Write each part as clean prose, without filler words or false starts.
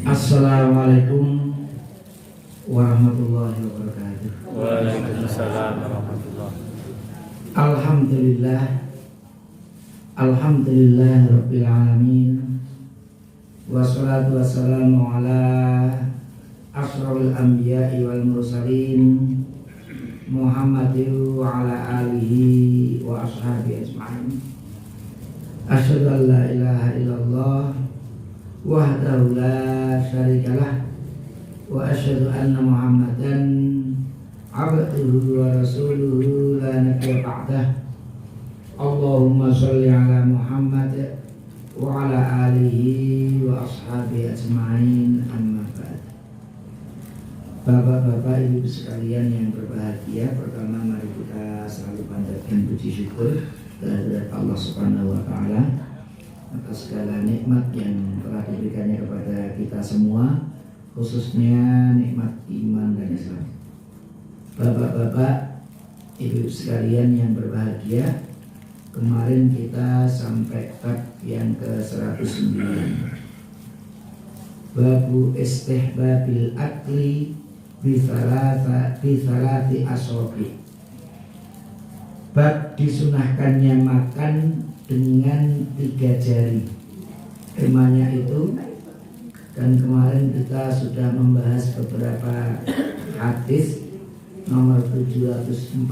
Assalamualaikum warahmatullahi wabarakatuh. Waalaikumsalam warahmatullahi. Alhamdulillah rabbil alamin. Wassalatu wassalamu ala asrarul anbiya'i wal mursalin Muhammadin wa ala alihi wa ashabihi ajma'in. Asyhadu an la ilaha illallah wahdahu la syarikalah wa asyhadu anna Muhammadan abduhu wa rasuluhu la nabiyya ba'dah. Allahumma sholli ala Muhammad wa ala alihi wa ashabihi ajma'in, amma ba'd. Bapak-bapak, ibu sekalian yang berbahagia, pertama mari kita selalu panjatkan puji syukur kehadirat Allah Subhanahu wa taala atas segala nikmat yang telah diberikannya kepada kita semua, khususnya nikmat iman dan Islam. Bapak-bapak, ibu sekalian yang berbahagia, kemarin kita sampai bab yang ke-109, babu istihbabil akli bi thalati asobi. Bab disunahkannya makan dengan 3 jari. Temanya itu, dan kemarin kita sudah membahas beberapa hadis nomor 748,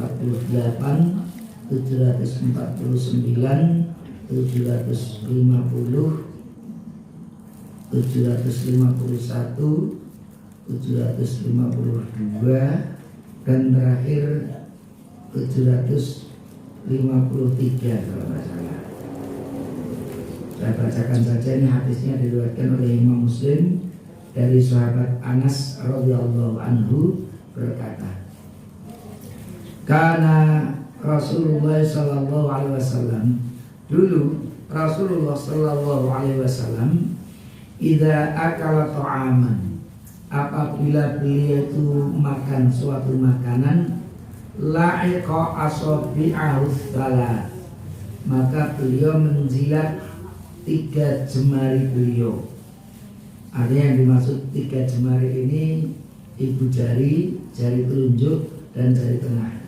749, 750, 751, 752, dan terakhir 753 kalau tidak salah. Saya bacakan saja, ini hadisnya diriwayatkan oleh Imam Muslim dari sahabat Anas radhiyallahu anhu berkata, karena Rasulullah sallallahu alaihi wasallam, dulu Rasulullah sallallahu alaihi wasallam, idza akala ta'aman, apabila beliau itu makan suatu makanan, la'iqa asabi'ahu tsalat, maka beliau menjilat 3 jemari beliau. Artinya yang dimaksud 3 jemari ini ibu jari, jari telunjuk, dan jari tengah.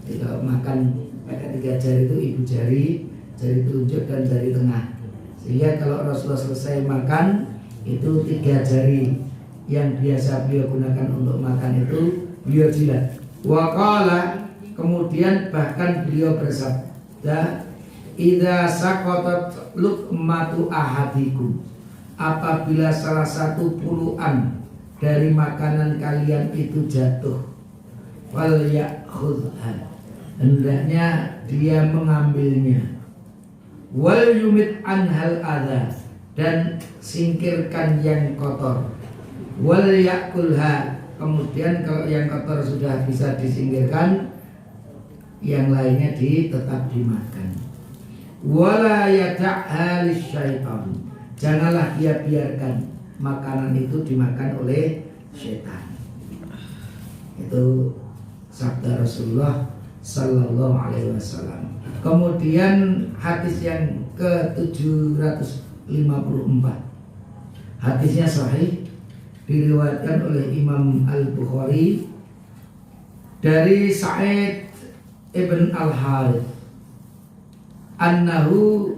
Jadi kalau makan pakai 3 jari itu ibu jari, jari telunjuk, dan jari tengah. Sehingga kalau Rasulullah selesai makan, itu 3 jari yang biasa beliau gunakan untuk makan itu beliau jilat. Wa qala, kemudian bahkan beliau bersabda, idza saqatat luqmatu ahadikum, apabila salah satu puluhan dari makanan kalian itu jatuh, wal ya'khudha, hendaknya dia mengambilnya, wal yumit anhal adha, dan singkirkan yang kotor, wal ya'kulha, kemudian kalau yang kotor sudah bisa disingkirkan, yang lainnya tetap dimakan. Wala yada'ha lisyaitan, janganlah dia biarkan makanan itu dimakan oleh syaitan. Itu sabda Rasulullah sallallahu alaihi wasallam. Kemudian hadis yang ke-754, hadisnya sahih, diriwayatkan oleh Imam Al-Bukhari dari Sa'id ibn Al-Harith annahu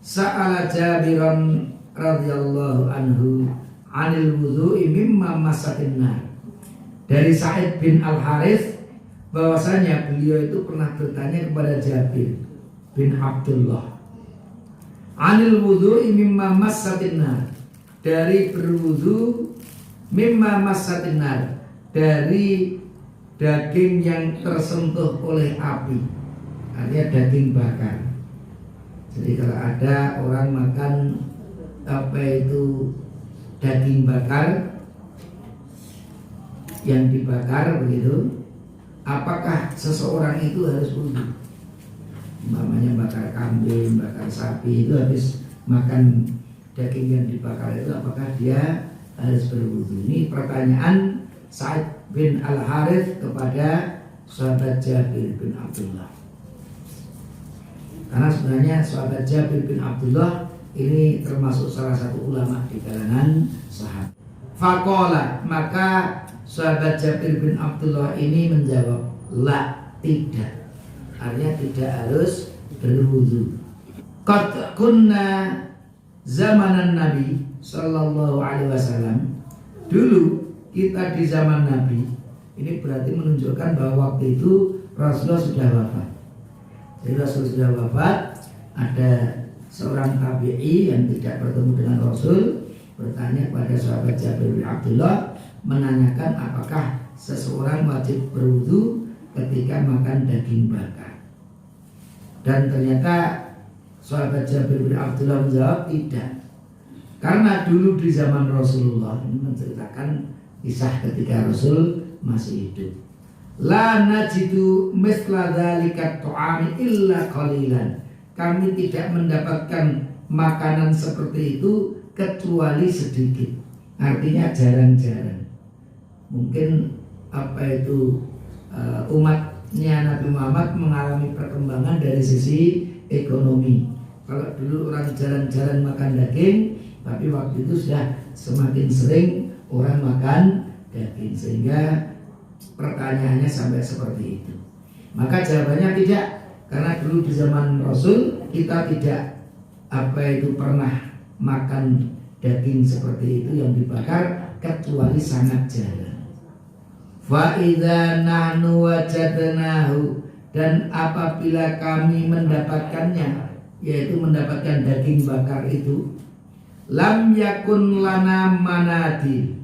sa'ala Jabiran radhiyallahu anhu 'anil wudhu'i mimma masakin nar. Dari Sa'id bin Al-Harith bahwasanya beliau itu pernah bertanya kepada Jabir bin Abdullah 'anil wudhu'i mimma masakin nar, dari berwudu mimma masakin nar, dari daging yang tersentuh oleh api, artinya daging bakar. Jadi kalau ada orang makan daging bakar yang dibakar begitu, apakah seseorang itu harus wudu? Umpamanya bakar kambing, bakar sapi, itu habis makan daging yang dibakar itu, apakah dia harus berwudu? Ini pertanyaan Sa'id bin Al-Harith kepada sahabat Jabir bin Abdullah. Karena sebenarnya sahabat Jabir bin Abdullah ini termasuk salah satu ulama di kalangan sahabat. Faqala, maka sahabat Jabir bin Abdullah ini menjawab, la, tidak. Artinya tidak harus berwudu. Qad kunna zamanan Nabi sallallahu alaihi wasallam. Dulu kita di zaman Nabi. Ini berarti menunjukkan bahwa waktu itu Rasulullah sudah wafat. Jadi Rasul sudah wafat, ada seorang tabi'i yang tidak bertemu dengan Rasul bertanya kepada sahabat Jabir bin Abdullah, menanyakan apakah seseorang wajib berwudu ketika makan daging bakar. Dan ternyata sahabat Jabir bin Abdullah menjawab tidak. Karena dulu di zaman Rasulullah, ini menceritakan kisah ketika Rasul masih hidup. La najidu misla dzalika ta'ami illa qalilan. Kami tidak mendapatkan makanan seperti itu kecuali sedikit. Artinya jarang-jarang. Mungkin umatnya Nabi Muhammad mengalami perkembangan dari sisi ekonomi. Kalau dulu orang jarang-jarang makan daging, tapi waktu itu sudah semakin sering orang makan daging, sehingga pertanyaannya sampai seperti itu. Maka jawabannya tidak, karena dulu di zaman Rasul kita tidak pernah makan daging seperti itu yang dibakar kecuali sangat jarang. Fa idza nahnu wajadnahu, dan apabila kami mendapatkannya, yaitu mendapatkan daging bakar itu, lam yakun lana manadil,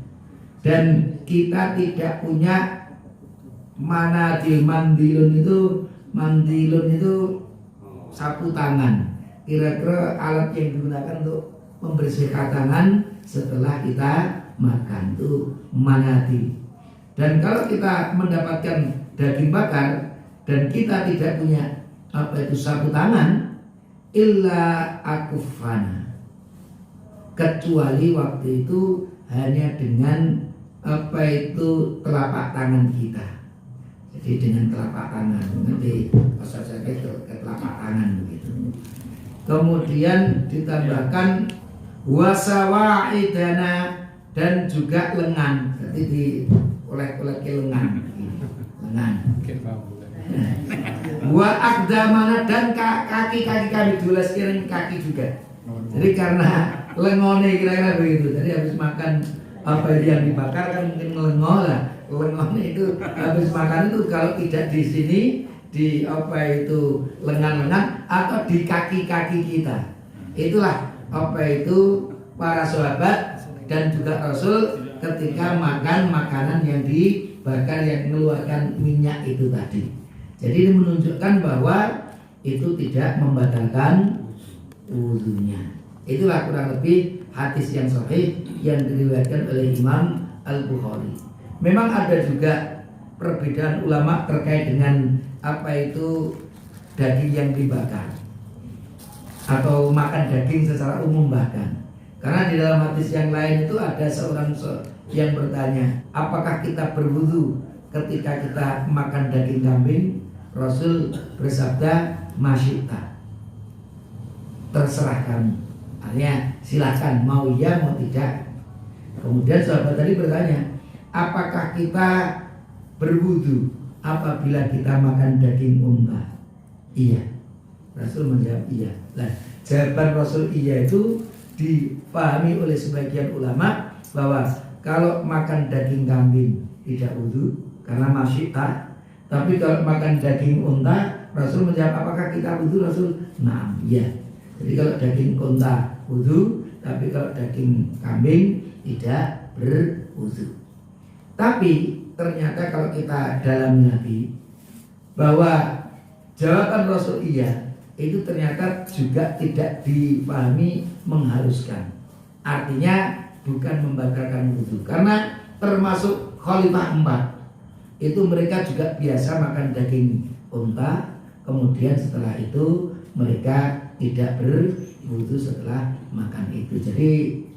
dan kita tidak punya manadil. Mandilun itu sapu tangan, kira-kira alat yang digunakan untuk membersihkan tangan setelah kita makan, itu manadil. Dan kalau kita mendapatkan daging bakar dan kita tidak punya sapu tangan, illa akufana, kecuali waktu itu hanya dengan telapak tangan kita. Jadi dengan telapak tangan, nanti pasal saya ke telapak tangan begitu. Kemudian ditambahkan wasawa'idana, dan juga lengan. Jadi diolek-olek ke lengan. Wa akdamana, dan kaki-kaki kami diulas kiring kaki juga. Jadi karena lengone kira-kira begitu. Jadi habis makan yang dibakar kan mungkin melengol lah. Lengannya itu habis makan itu kalau tidak di sini di lengan-lengan atau di kaki-kaki kita. Itulah para sahabat dan juga Rasul ketika makan makanan yang dibakar yang mengeluarkan minyak itu tadi. Jadi ini menunjukkan bahwa itu tidak membatalkan wudunya. Itulah kurang lebih hadis yang sahih yang diriwayatkan oleh Imam Al-Bukhari. Memang ada juga perbedaan ulama terkait dengan daging yang dibakar atau makan daging secara umum bahkan. Karena di dalam hadis yang lain itu ada seorang yang bertanya, apakah kita berwudu ketika kita makan daging kambing? Rasul bersabda, masyita, terserah kamu. Artinya silakan, mau iya mau tidak. Kemudian sahabat tadi bertanya, apakah kita berwudu apabila kita makan daging unta? Iya. Rasul menjawab iya. Nah, jawaban Rasul iya itu dipahami oleh sebagian ulama bahwa kalau makan daging kambing tidak wudu karena masyita. Tapi kalau makan daging unta, Rasul menjawab apakah kita wudu? Rasul, nah iya. Jadi kalau daging unta wudu, tapi kalau daging kambing tidak berwudu. Tapi ternyata kalau kita dalami lagi bahwa jawaban Rasul iya itu ternyata juga tidak dipahami mengharuskan. Artinya bukan membatalkan wudu, karena termasuk Khalifah 4 itu mereka juga biasa makan daging unta, kemudian setelah itu mereka tidak berwudu setelah makan itu. Jadi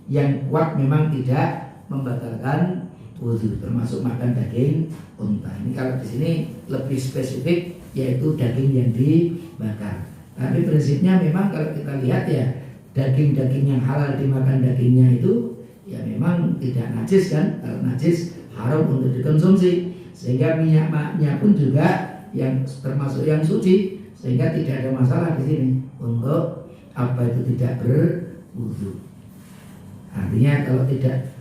yang kuat memang tidak membatalkan wudu, termasuk makan daging unta. Ini kalau di sini lebih spesifik, yaitu daging yang dibakar. Tapi prinsipnya memang kalau kita lihat ya, daging-daging yang halal dimakan dagingnya itu ya memang tidak najis kan? Kalau najis haram untuk dikonsumsi. Sehingga minyaknya pun juga yang termasuk yang suci, sehingga tidak ada masalah di sini untuk apa itu tidak berwudu. Artinya kalau tidak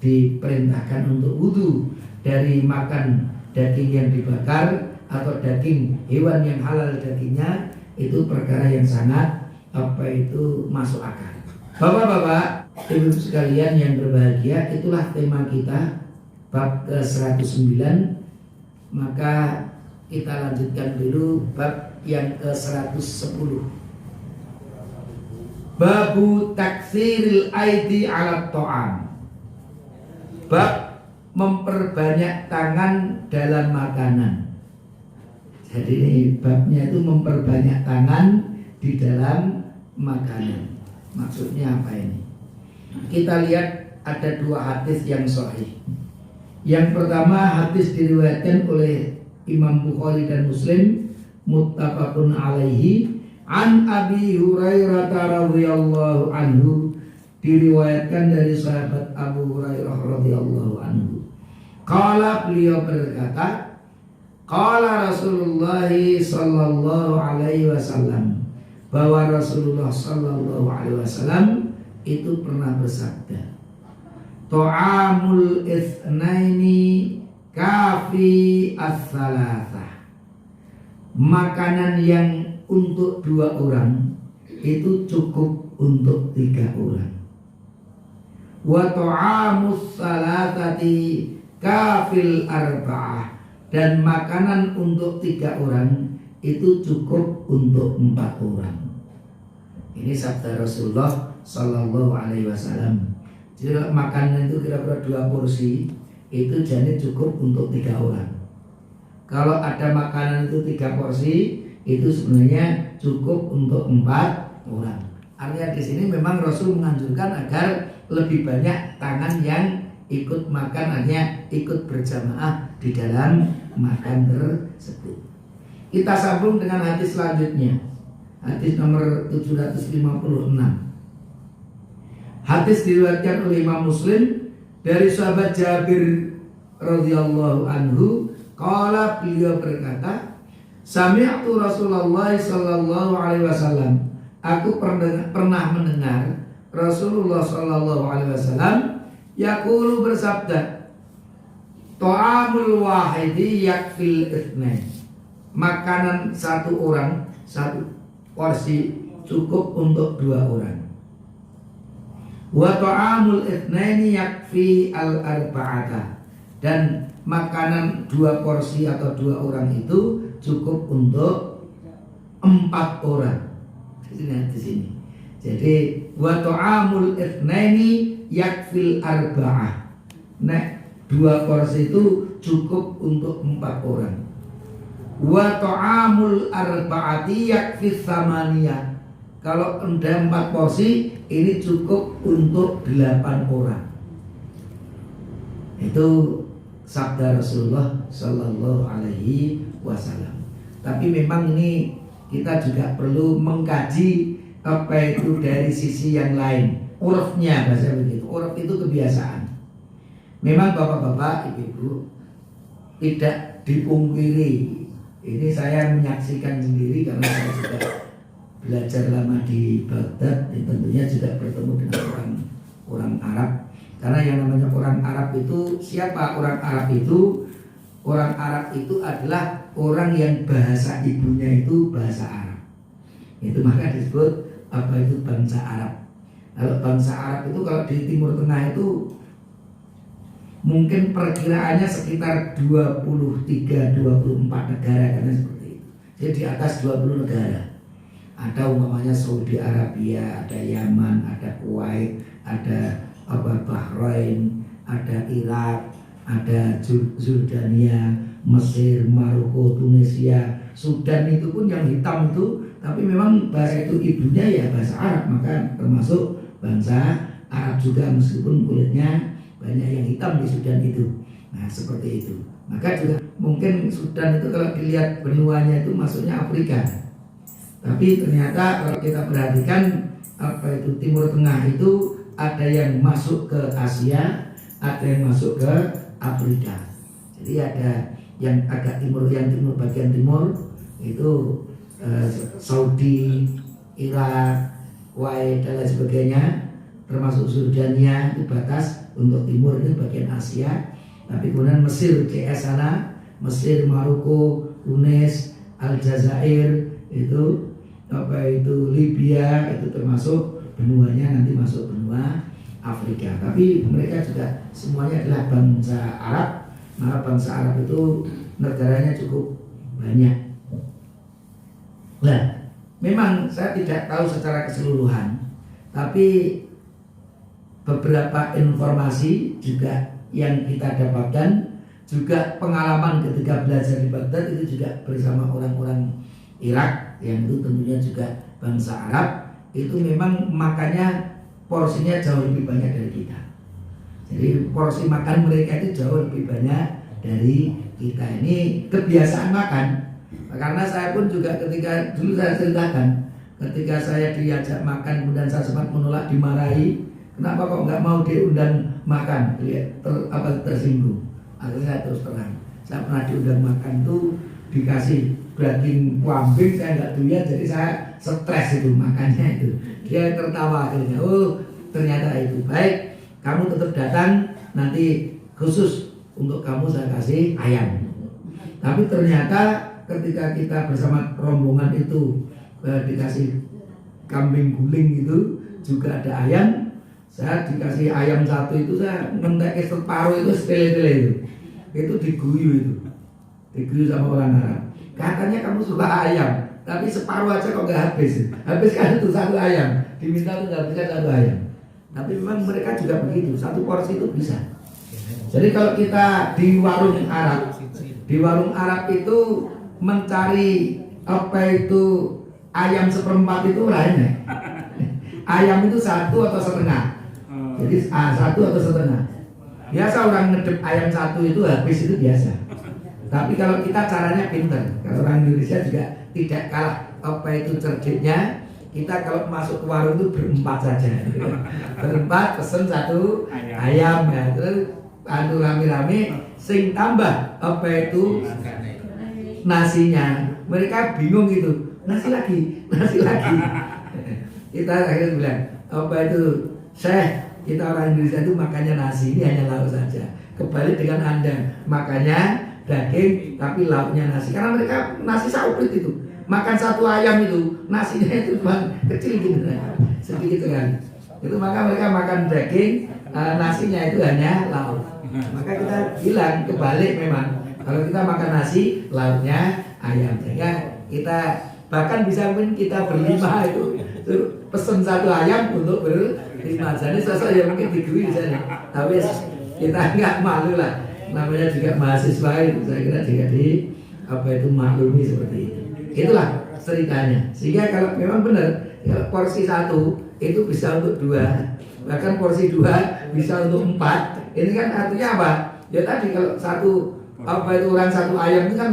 diperintahkan untuk wudu dari makan daging yang dibakar atau daging hewan yang halal dagingnya, itu perkara yang sangat apa itu masuk akal. Bapak-bapak, ibu sekalian yang berbahagia, itulah tema kita bab ke-109. Maka kita lanjutkan dulu bab yang ke-110. Babu taksiril aidi ala ta'am. Bab memperbanyak tangan dalam makanan. Jadi ini babnya itu memperbanyak tangan di dalam makanan. Maksudnya apa ini? Kita lihat ada dua hadis yang sahih. Yang pertama hadis diriwayatkan oleh Imam Bukhari dan Muslim, muttafaqun alaihi, an Abi Hurairah radhiyallahu anhu, diriwayatkan dari sahabat Abu Hurairah radhiyallahu anhu. Qala, beliau berkata, qala Rasulullah sallallahu alaihi wasallam, bahwa Rasulullah sallallahu alaihi wasallam itu pernah bersabda, ta'amul itsnaini kafi as-salasah. Makanan yang untuk 2 orang itu cukup untuk 3 orang. Wa ta'amus salasati kafil arba'ah. Dan makanan untuk 3 orang itu cukup untuk 4 orang. Ini sabda Rasulullah sallallahu alaihi wasallam. Jadi makanan itu kira-kira 2 porsi, itu jadi cukup untuk 3 orang. Kalau ada makanan itu 3 porsi, itu sebenarnya cukup untuk 4 orang. Artinya di sini memang Rasul menganjurkan agar lebih banyak tangan yang ikut makan, artinya ikut berjamaah di dalam makan tersebut. Kita sambung dengan hadis selanjutnya. Hadis nomor 756. Hadis diriwayatkan oleh Imam Muslim dari sahabat Jabir radhiyallahu anhu, qala, beliau berkata, sami'tu Rasulullah sallallahu alaihi wasallam, aku pernah mendengar Rasulullah sallallahu alaihi wasallam yaqulu, bersabda, ta'amul wahidi yakfil itsnain. Makanan 1 orang, 1 porsi cukup untuk 2 orang. Wa ta'amul itsnaini yakfi al-arba'ata. Dan makanan 2 porsi atau 2 orang itu cukup untuk 4 orang. Di sini. Jadi wa ta'amul itsnaini yakfil arba'ah. Nah, 2 porsi itu cukup untuk 4 orang. Wa ta'amul arba'ati yakfi tsamaniyah. Kalau ada 4 porsi, ini cukup untuk 8 orang. Itu sabda Rasulullah sallallahu alaihi wasallam. Tapi memang ini kita juga perlu mengkaji apa itu dari sisi yang lain. Urfnya, bahasa begitu. Urf itu kebiasaan. Memang bapak-bapak, ibu-ibu, tidak dipungkiri. Ini saya menyaksikan sendiri karena saya juga belajar lama di Baghdad, tentunya juga bertemu dengan orang Arab. Karena yang namanya orang Arab itu siapa? Orang Arab itu adalah orang yang bahasa ibunya itu bahasa Arab. Itu maka disebut apa itu bangsa Arab. Kalau bangsa Arab itu kalau di Timur Tengah itu mungkin perkiraannya sekitar 23-24 negara, karena seperti itu. Jadi di atas 20 negara. Ada umpamanya Saudi Arabia, ada Yaman, ada Kuwait, ada Bahrain, ada Irak, ada Jordania, Mesir, Maroko, Tunisia, Sudan. Itu pun yang hitam itu, tapi memang bahasa itu ibunya ya bahasa Arab, maka termasuk bangsa Arab juga, meskipun kulitnya banyak yang hitam di Sudan itu. Nah seperti itu. Maka juga mungkin Sudan itu kalau dilihat benuanya itu maksudnya Afrika. Tapi ternyata kalau kita perhatikan apa itu Timur Tengah itu ada yang masuk ke Asia, ada yang masuk ke Afrika. Jadi ada yang agak timur, yang timur bagian timur itu Saudi, Irak, Kuwait dan lain sebagainya, termasuk Jordania itu batas untuk timur, itu bagian Asia. Tapi kemudian Mesir CS sana, Mesir, Maroko, Tunis, Aljazair itu Libya itu termasuk benuanya nanti masuk benua Afrika. Tapi mereka juga semuanya adalah bangsa Arab. Maka bangsa Arab itu negaranya cukup banyak. Nah, memang saya tidak tahu secara keseluruhan, tapi beberapa informasi juga yang kita dapatkan, juga pengalaman ketika belajar di Baghdad itu juga bersama orang-orang Irak yang itu tentunya juga bangsa Arab, itu memang makannya porsinya jauh lebih banyak dari kita. Jadi porsi makan mereka itu jauh lebih banyak dari kita. Ini kebiasaan makan. Karena saya pun juga ketika dulu saya ceritakan, ketika saya diajak makan kemudian saya sempat menolak, dimarahi, kenapa kok nggak mau diundang makan, tersinggung. Akhirnya saya terus terang, saya pernah diundang makan tuh dikasih daging kambing, saya nggak doyan, jadi saya stres itu makannya itu. Dia tertawa akhirnya, oh ternyata itu baik, kamu tetap datang, nanti khusus untuk kamu saya kasih ayam. Tapi ternyata ketika kita bersama rombongan itu dikasih kambing guling itu juga ada ayam, saya dikasih ayam satu itu saya mentek separuh itu setele-tele itu diguyu sama orang Arab. Katanya kamu suka ayam, tapi separuh aja kok nggak habis. Habis kan itu satu ayam, diminta tuh nggak bisa satu ayam. Tapi memang mereka juga begitu, satu porsi itu bisa. Jadi kalau kita di warung Arab itu mencari ayam seperempat itu lainnya. Ayam itu satu atau setengah. Jadi satu atau setengah. Biasa orang ngedep ayam satu itu habis itu biasa. Tapi kalau kita caranya pinter. Kalau orang Indonesia juga tidak kalah cerdiknya. Kita kalau masuk ke warung itu berempat saja. Berempat pesen satu ayam ya. Terus rame-rame sing tambah nasinya. Mereka bingung gitu. Nasi lagi. Kita akhirnya bilang, Syekh, kita orang Indonesia itu makannya nasi, ini hanya lauk saja. Kebalik dengan Anda, makannya daging tapi lauknya nasi. Karena mereka nasi sauprit itu. Makan satu ayam itu, nasinya itu cuma kecil gitu, sedikit sekali. Itu maka mereka makan daging, nasinya itu hanya lauk. Maka kita bilang kebalik memang. Kalau kita makan nasi, lauknya ayam. Sehingga kita bahkan bisa mungkin kita berlima itu pesen satu ayam untuk berlima. Jadi sesuatu yang mungkin digui di sana. Tapi kita nggak malu lah. Namanya juga mahasiswa itu, saya kira juga maklumi seperti itu. Itulah ceritanya. Sehingga kalau memang benar, kalau porsi satu itu bisa untuk dua, bahkan porsi dua bisa untuk 4. Ini kan artinya apa? Ya tadi kalau orang satu ayam itu kan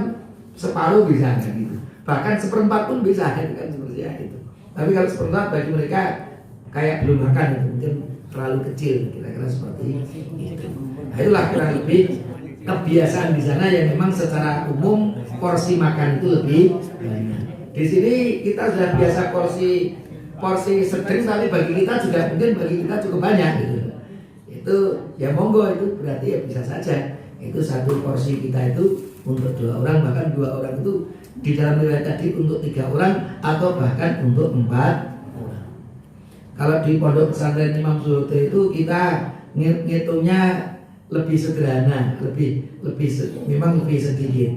separuh bisa kan gitu. Bahkan seperempat pun bisa kan seperti itu. Tapi kalau seperempat bagi mereka kayak belum makan itu mungkin terlalu kecil, kira-kira seperti itu. Nah, itulah kurang lebih kebiasaan di sana yang memang secara umum porsi makan itu lebih banyak. Di sini kita sudah biasa porsi sedang, tapi bagi kita juga mungkin cukup banyak gitu. Itu ya monggo, itu berarti ya bisa saja. Itu satu porsi kita itu untuk 2 orang, bahkan 2 orang itu di dalam riwayat tadi untuk 3 orang atau bahkan untuk 4 orang. Kalau di pondok pesantren Imam Zuhud itu kita ngitungnya lebih sederhana, memang lebih sedikit.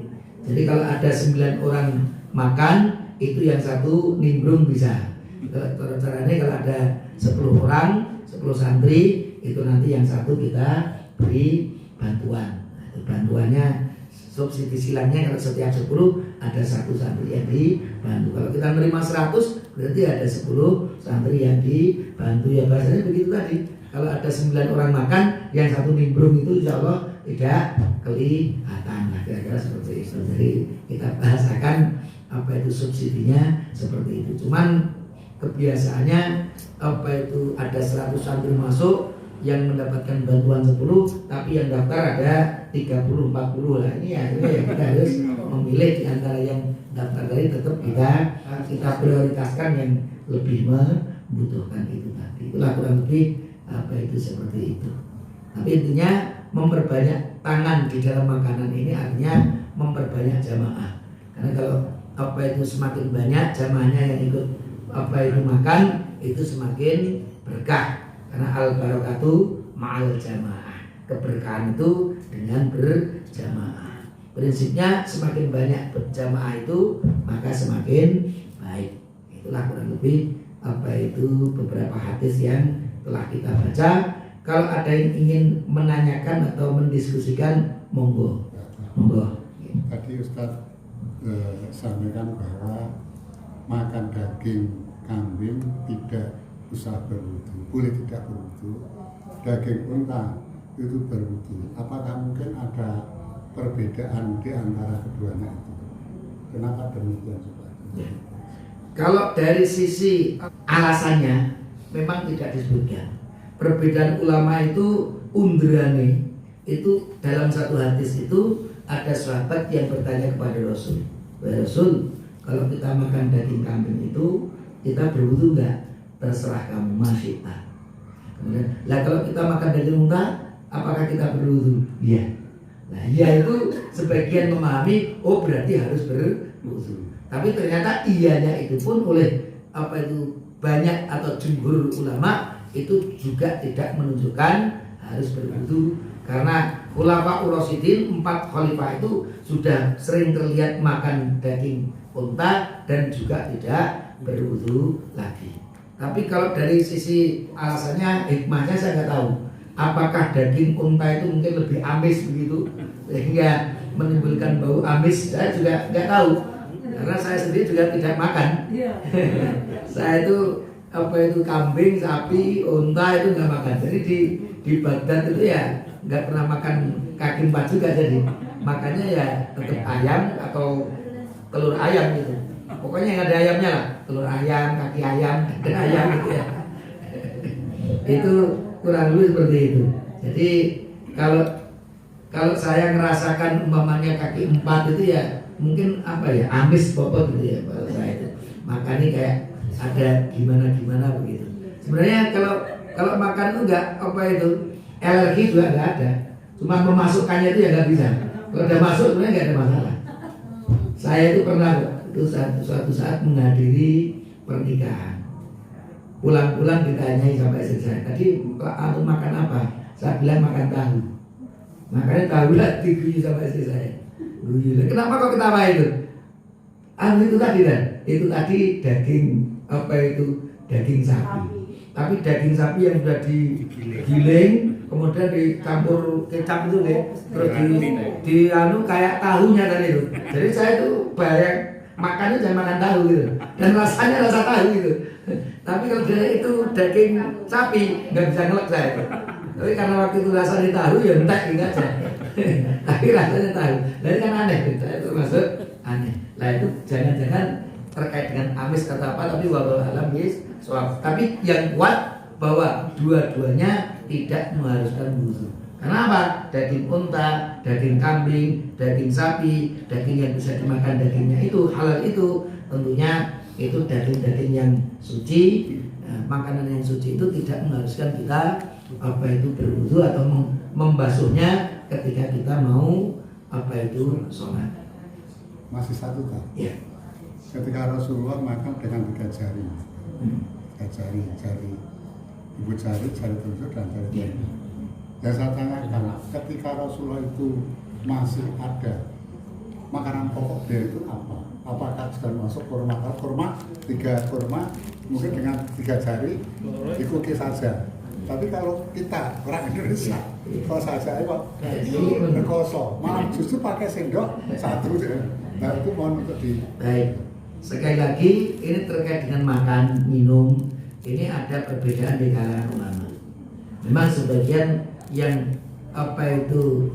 Jadi kalau ada 9 orang makan, itu yang satu nimbrung bisa. Kalau caranya kalau ada 10 orang, 10 santri, itu nanti yang satu kita beri bantuan. Nah, itu bantuannya subsidi silangnya kalau setiap 10 ada 1 santri yang dibantu. Kalau kita menerima 100 berarti ada 10 santri yang dibantu. Ya bahasanya begitu tadi. Kalau ada 9 orang makan, yang satu nimbrung itu insya Allah tidak kelihatan. Nah, kira-kira seperti itu. Jadi kita bahasakan apa itu subsidinya seperti itu. Cuman kebiasaannya apa itu ada 100 santri masuk yang mendapatkan bantuan 10, tapi yang daftar ada 30 40 lah. Ini ya kita harus memilih di antara yang daftar tadi, tetap kita prioritaskan yang lebih membutuhkan itu tadi. Itulah kurang lebih apa itu seperti itu. Tapi intinya memperbanyak tangan di dalam makanan ini artinya memperbanyak jamaah. Karena kalau apa itu semakin banyak jamaahnya yang ikut apa itu makan, itu semakin berkah. Karena al barakatu ma'al jamaah. Keberkahan itu dengan berjamaah. Prinsipnya semakin banyak berjamaah itu maka semakin baik. Itulah kurang lebih apa itu beberapa hadis yang telah kita baca. Kalau ada yang ingin menanyakan atau mendiskusikan, monggo. Tadi Ustadz sampaikan bahwa makan daging kambing tidak usah berwudu, boleh tidak berwudu. Daging unta itu berwudu. Apakah mungkin ada perbedaan di antara keduanya itu? Kenapa demikian Ustaz? Ya. Kalau dari sisi alasannya memang tidak disebutkan. Perbedaan ulama itu undrane itu dalam satu hadis itu ada sahabat yang bertanya kepada Rasul, Rasul, kalau kita makan daging kambing itu kita berwudu enggak? Terserah kamu, masyita. Kemudian, lah kalau kita makan daging unta, apakah kita berwudu? Iya. Nah, iya itu sebagian memahami, oh berarti harus berwudu. Tapi ternyata iyanya itu pun oleh apa itu banyak atau jumhur ulama itu juga tidak menunjukkan harus berwudu, karena khulafa ur-rasyidin 4 khalifah itu sudah sering terlihat makan daging unta dan juga tidak berwudu lagi. Tapi kalau dari sisi alasannya, hikmahnya saya nggak tahu. Apakah daging unta itu mungkin lebih amis begitu sehingga menimbulkan bau amis? Saya juga nggak tahu, karena saya sendiri juga tidak makan. Saya itu apa itu kambing, sapi, unta itu nggak makan. Jadi di Baghdad itu ya nggak pernah makan kaki 4 juga, jadi makannya ya tetap ayam atau telur ayam gitu. Pokoknya yang ada ayamnya lah, telur ayam, kaki ayam, dan ayam gitu ya. Itu kurang lebih seperti itu. Jadi kalau saya ngerasakan umpamanya kaki 4 itu ya mungkin apa ya, amis pokok gitu ya kalau saya itu. Makanya kayak ada gimana begitu. Sebenarnya kalau makan itu enggak apa itu alergi juga enggak ada. Cuma memasukkannya itu ya enggak bisa. Kalau udah masuk sebenarnya enggak ada masalah. Saya itu pernah itu suatu saat menghadiri pernikahan. Pulang-pulang ditanyai sampai istri saya, tadi antum makan apa? Saya bilang makan tahu. Makanya tahu lah diguyu sama istri saya. Guyu. Kenapa kok ketawa itu? Itu tadi kan? Itu tadi daging apa itu? Daging sapi. Tapi daging sapi yang sudah digiling, kemudian dicampur kecap itu deh, terus di anu kayak tahunya tadi itu. Jadi saya itu bayang makannya jangan makan tahu gitu, dan rasanya rasa tahu gitu. Tapi kalau itu daging sapi nggak bisa ngelek saya. Tapi karena waktu itu rasanya tahu ya entek gitu aja. Tapi rasanya tahu. Jadi kan aneh gitu. Itu maksud aneh. Nah itu jangan-jangan terkait dengan amis kata apa, tapi wallahu alam bis shawab. Tapi yang kuat bahwa dua-duanya tidak mengharuskan wudu. Kenapa? Daging unta, daging kambing, daging sapi, daging yang bisa dimakan dagingnya itu halal itu tentunya itu daging-daging yang suci. Nah, makanan yang suci itu tidak mengharuskan kita apa itu berwudu atau membasuhnya ketika kita mau apa itu sholat. Masih satu kan? Ya. Ketika Rasulullah makan dengan 3 jari, 3 jari ibu jari telunjuk dan jari telunjuk. Yang saya tanyakan, ketika Rasulullah itu masih ada makanan pokok dia itu apa? Apakah sudah masuk kurma 3 kurma mungkin dengan 3 jari ikuti saja. Tapi kalau kita orang Indonesia, kalau saja kok berkosong, malah justru pakai sendok 1. Nah itu mohon untuk di. Baik. Sekali lagi ini terkait dengan makan, minum. Ini ada perbedaan di kalangan ulama. Memang sebagian yang apa itu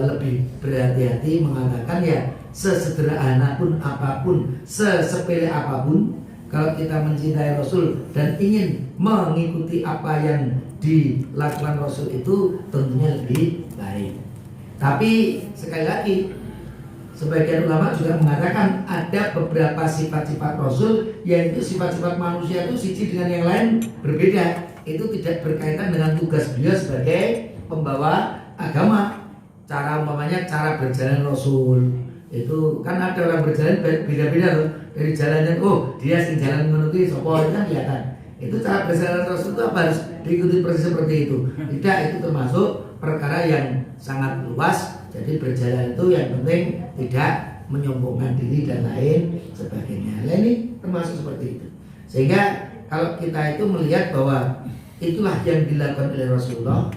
lebih berhati-hati mengatakan ya sesederhana pun apapun, sesepele apapun kalau kita mencintai Rasul dan ingin mengikuti apa yang dilakukan Rasul itu tentunya lebih baik. Tapi sekali lagi, sebagian ulama juga mengatakan ada beberapa sifat-sifat Rasul, yaitu sifat-sifat manusia itu siji dengan yang lain berbeda. Itu tidak berkaitan dengan tugas beliau sebagai pembawa agama. Cara umpamanya cara berjalan Rasul itu kan ada orang berjalan beda-beda loh. Dari jalannya, oh dia sing jalan menuju sopo itu kan kelihatan. Itu cara berjalan Rasul itu apa harus diikuti persis seperti itu? Tidak, itu termasuk perkara yang sangat luas. Jadi berjalan itu yang penting tidak menyombongkan diri dan lain sebagainya. Nah, ini termasuk seperti itu. Sehingga kalau kita itu melihat bahwa itulah yang dilakukan oleh Rasulullah,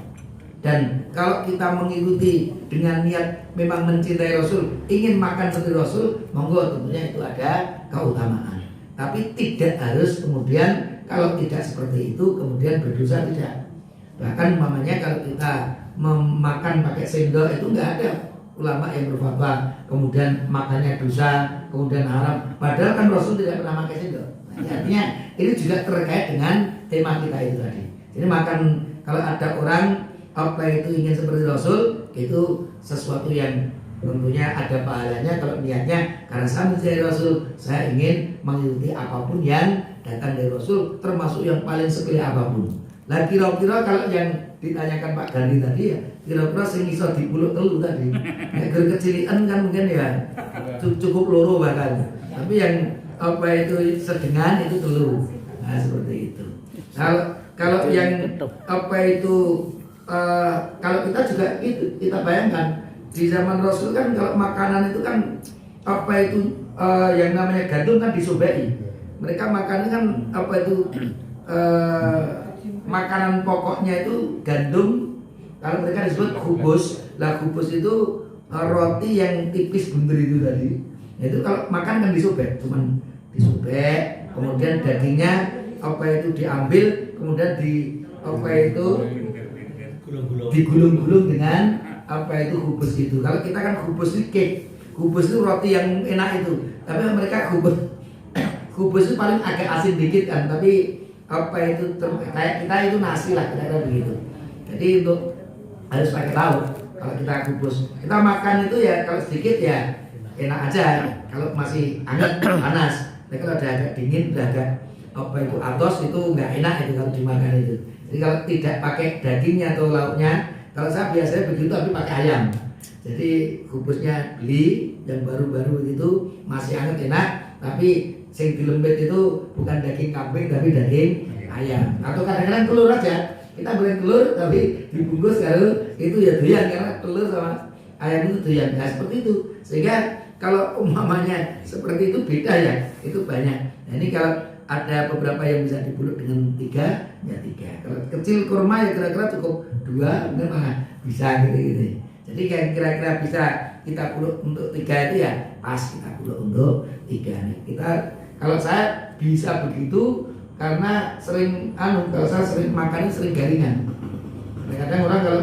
dan kalau kita mengikuti dengan niat memang mencintai Rasul, ingin makan seperti Rasul, monggo tentunya itu ada keutamaan. Tapi tidak harus kemudian kalau tidak seperti itu kemudian berdosa, tidak. Bahkan umpamanya kalau kita memakan pakai sendok itu nggak ada ulama yang berfatwa kemudian makannya dosa, kemudian haram. Padahal kan Rasul tidak pernah pakai sendok. Nah, artinya ini juga terkait dengan tema kita itu tadi. Jadi makan, kalau ada orang apa itu ingin seperti Rasul, itu sesuatu yang tentunya ada pahalanya kalau niatnya karena saya mencintai Rasul, saya ingin mengikuti apapun yang datang dari Rasul, termasuk yang paling sepele apapun. Lah kira-kira kalau yang ditanyakan Pak Gandhi tadi ya, kira-kira sing iso dipuluk telu tadi. Nek kecilian kan mungkin ya cukup loro bahkan. Tapi yang apa itu sedengan itu telu. Nah seperti itu. Kalau yang apa itu kalau kita juga itu kita bayangkan di zaman Rasul kan kalau makanan itu kan apa itu yang namanya gandum kan disobeki. Mereka makan kan apa itu makanan pokoknya itu gandum. Kalau mereka disebut khubus. Lah khubus itu roti yang tipis bunder itu tadi. Itu kalau makan kan disobek, cuman disobek, kemudian dagingnya apa itu diambil, kemudian di apa itu digulung-gulung dengan apa itu khubus itu. Kalau kita kan khubus itu cake, khubus itu roti yang enak itu. Tapi mereka khubus itu paling agak asin dikit kan, tapi apa itu kayak kita itu nasi lah kira-kira begitu. Jadi untuk harus pakai lauk. Kalau kita khubus, kita makan itu ya kalau sedikit ya enak aja. Kalau masih hangat panas. Tapi kalau udah agak dingin, udah agak apa itu atos itu nggak enak itu kalau dimakan itu. Jadi kalau tidak pakai dagingnya atau lauknya, kalau saya biasanya begitu tapi pakai ayam. Jadi kubusnya beli yang baru-baru itu masih hangat enak, tapi sing dilembet itu bukan daging kambing tapi daging ayam. Atau kadang-kadang telur aja. Kita goreng telur tapi dibungkus kalau itu ya doyan, karena telur sama ayam itu doyan. Nah seperti itu. Sehingga kalau umpamanya seperti itu beda ya, itu banyak. Nah ini kalau ada beberapa yang bisa dipuluk dengan 3, ya 3. Kalau kecil kurma ya kira-kira cukup 2, mungkin bisa gitu. Jadi kira-kira bisa kita puluk untuk 3 itu ya pas kita puluk untuk 3. Kita kalau saya bisa begitu karena sering kalau saya sering makan sering garingan. Kadang orang kalau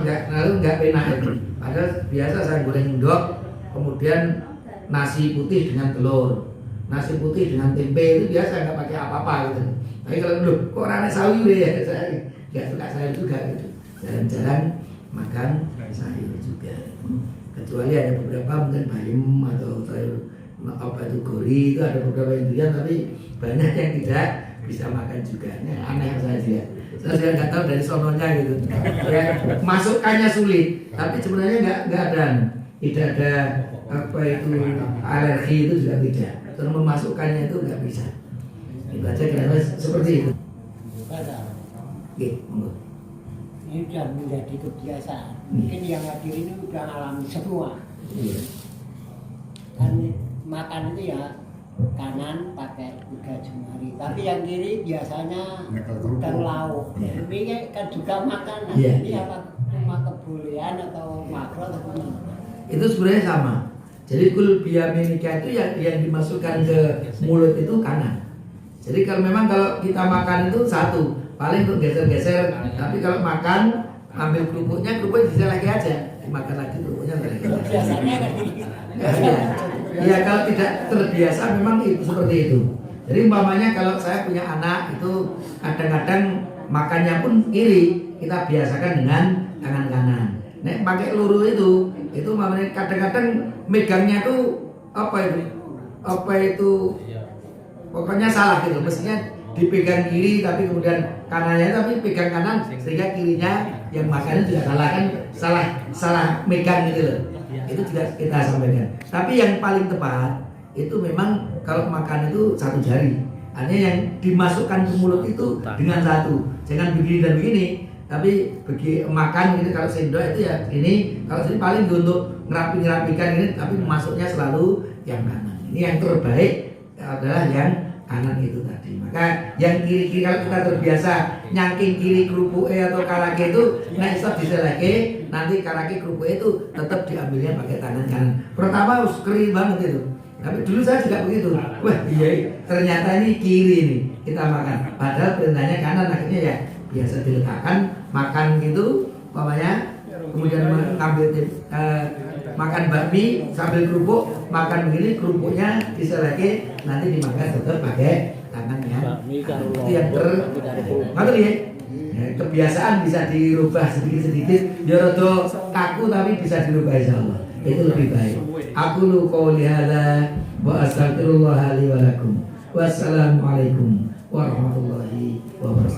nggak penak itu. Padahal biasa saya goreng endok, kemudian nasi putih dengan telur. Nasi putih dengan tempe itu biasa nggak pakai apa-apa gitu. Tapi kalau dulu kok rane sawi ya, saya nggak suka sayur juga gitu. Jarang-jarang makan sayur juga. Kecuali ada beberapa mungkin bayam atau sayur apa itu gori, itu ada beberapa yang durian, tapi banyak yang tidak bisa makan juga. Ini aneh saya lihat. Saya nggak tahu dari sononya gitu. Ya, masukkannya sulit, tapi sebenarnya nggak ada, tidak ada apa itu alergi itu juga tidak. Terus memasukkannya itu nggak bisa. Itu aja kira-kira seperti itu. Ini sudah menjadi kebiasaan. Mungkin yang hadir ini sudah alami semua. Kan makan itu ya kanan pakai 3 jemari, tapi yang kiri biasanya udang lauk. Ini kan juga makanan. Ini apa cuma kebolehan atau makro atau gimana? Itu sebenarnya sama. Jadi kul biyaminika itu yang dimasukkan ke mulut itu kanan. Jadi kalau memang kalau kita makan itu satu, paling untuk geser-geser. Tapi kalau makan ambil kerupuknya bisa lagi aja, dimakan lagi kerupuknya lagi. Biasanya kan Ya kalau tidak terbiasa memang itu seperti itu. Jadi umpamanya kalau saya punya anak itu kadang-kadang makannya pun kiri, kita biasakan dengan tangan kanan. Nek pakai luru itu umpamanya kadang-kadang megangnya tuh apa itu pokoknya salah gitu. Mestinya dipegang kiri tapi kemudian kanannya tapi pegang kanan sehingga kirinya yang makannya juga salah kan, salah megang gitu loh. Itu juga kita sampaikan. Tapi yang paling tepat itu memang kalau makan itu satu jari. Artinya yang dimasukkan ke mulut itu dengan satu. Jangan begini dan begini. Tapi bagi makan ini kalau sendok itu ya ini, kalau sini paling untuk ngerapikan ini, tapi masuknya selalu yang kanan. Ini yang terbaik adalah yang kanan itu tadi. Maka yang kiri-kiri kalau kita terbiasa nyangking kiri kerupuknya atau karake itu, nah iso diseleke, nanti karake kerupuknya itu tetap diambilnya pakai tangan kanan. Pertama kering banget itu. Tapi dulu saya juga begitu. Wah iya, ternyata ini kiri nih kita makan. Padahal perintahnya kanan, akhirnya ya biasa diletakkan makan gitu, umpamanya kemudian mengambil makan bakmi sambil kerupuk, makan begini kerupuknya diseleke, nanti dimakan tetap pakai tangannya. Itu yang ya. Kebiasaan bisa dirubah sedikit-sedikit, biar rada kaku tapi bisa dirubah insyaallah. Itu lebih baik. Aku lu qouli hadza wa astaghfirullah li wa lakum. Wassalamualaikum warahmatullahi wabarakatuh.